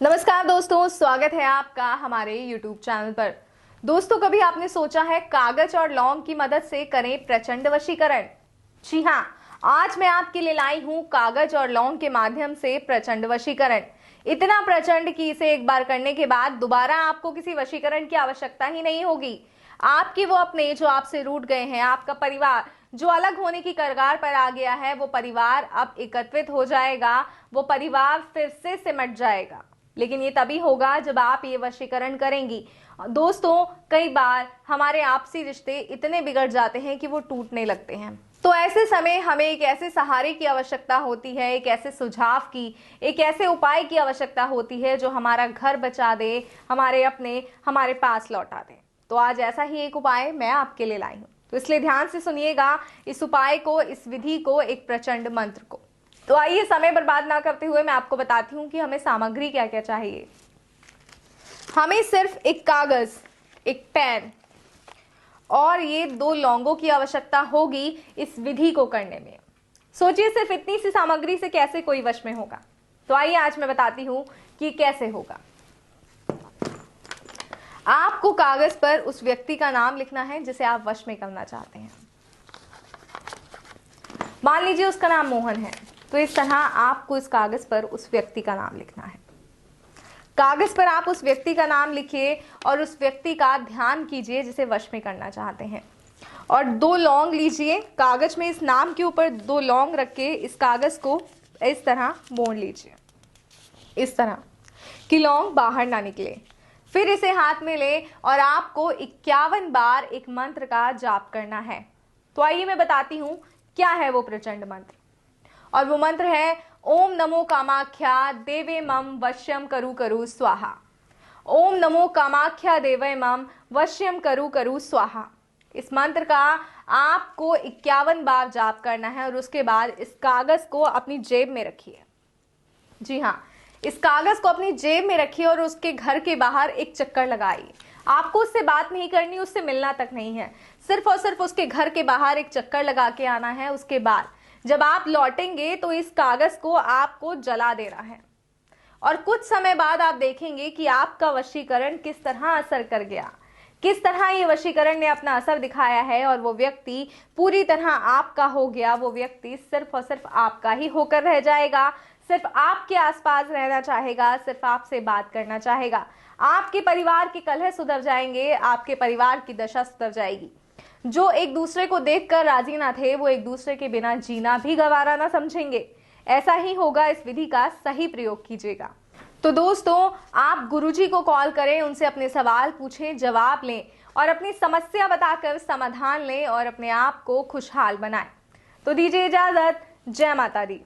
नमस्कार दोस्तों, स्वागत है आपका हमारे YouTube चैनल पर। दोस्तों, कभी आपने सोचा है कागज और लौंग की मदद से करें प्रचंड वशीकरण? जी हाँ, आज मैं आपके लिए लाई हूँ कागज और लौंग के माध्यम से प्रचंड वशीकरण। इतना प्रचंड कि इसे एक बार करने के बाद दोबारा आपको किसी वशीकरण की आवश्यकता ही नहीं होगी। आपके वो अपने जो आपसे रूठ गए हैं, आपका परिवार जो अलग होने की कगार पर आ गया है, वो परिवार अब एकत्रित हो जाएगा, वो परिवार फिर से सिमट जाएगा। लेकिन ये तभी होगा जब आप ये वशीकरण करेंगी। दोस्तों, कई बार हमारे आपसी रिश्ते इतने बिगड़ जाते हैं कि वो टूटने लगते हैं। तो ऐसे समय हमें एक ऐसे सहारे की आवश्यकता होती है, एक ऐसे सुझाव की, एक ऐसे उपाय की आवश्यकता होती है जो हमारा घर बचा दे, हमारे अपने हमारे पास लौटा दे। तो आज ऐसा ही एक उपाय मैं आपके लिए लाई हूँ, तो इसलिए ध्यान से सुनिएगा इस उपाय को, इस विधि को, एक प्रचंड मंत्र को। तो आइए समय बर्बाद ना करते हुए मैं आपको बताती हूँ कि हमें सामग्री क्या क्या चाहिए। हमें सिर्फ एक कागज, एक पेन और ये 2 लौंगों की आवश्यकता होगी इस विधि को करने में। सोचिए, सिर्फ इतनी सी सामग्री से कैसे कोई वश में होगा। तो आइए आज मैं बताती हूँ कि कैसे होगा। आपको कागज पर उस व्यक्ति का नाम लिखना है जिसे आप वश में करना चाहते हैं। मान लीजिए उसका नाम मोहन है, तो इस तरह आपको इस कागज पर उस व्यक्ति का नाम लिखना है। कागज पर आप उस व्यक्ति का नाम लिखिए और उस व्यक्ति का ध्यान कीजिए जिसे वश में करना चाहते हैं। और 2 लौंग लीजिए, कागज में इस नाम के ऊपर 2 लौंग रख के इस कागज को इस तरह मोड़ लीजिए, इस तरह कि लौंग बाहर ना निकले। फिर इसे हाथ में ले और आपको 51 बार एक मंत्र का जाप करना है। तो आइए मैं बताती हूँ क्या है वो प्रचंड मंत्र। और वो मंत्र है ओम नमो कामाख्या देवे मम वश्यम करु करु स्वाहा। ओम नमो कामाख्या देवे मम वश्यम करु करु स्वाहा। इस मंत्र का आपको 51 बार जाप करना है और उसके बाद इस कागज को अपनी जेब में रखिए। जी हाँ, इस कागज को अपनी जेब में रखिए और उसके घर के बाहर एक चक्कर लगाइए। आपको उससे बात नहीं करनी, उससे मिलना तक नहीं है, सिर्फ और सिर्फ उसके घर के बाहर एक चक्कर लगा के आना है। उसके बाद जब आप लौटेंगे तो इस कागज को आपको जला देना है और कुछ समय बाद आप देखेंगे कि आपका वशीकरण किस तरह असर कर गया, किस तरह ये वशीकरण ने अपना असर दिखाया है और वो व्यक्ति पूरी तरह आपका हो गया। वो व्यक्ति सिर्फ और सिर्फ आपका ही होकर रह जाएगा, सिर्फ आपके आसपास रहना चाहेगा, सिर्फ आपसे बात करना चाहेगा। आपके परिवार के कलह सुधर जाएंगे, आपके परिवार की दशा सुधर जाएगी। जो एक दूसरे को देखकर राजी ना थे, वो एक दूसरे के बिना जीना भी गवारा ना समझेंगे। ऐसा ही होगा। इस विधि का सही प्रयोग कीजिएगा। तो दोस्तों, आप गुरुजी को कॉल करें, उनसे अपने सवाल पूछें, जवाब लें और अपनी समस्या बताकर समाधान लें और अपने आप को खुशहाल बनाएं। तो दीजिए इजाजत। जय माता दी।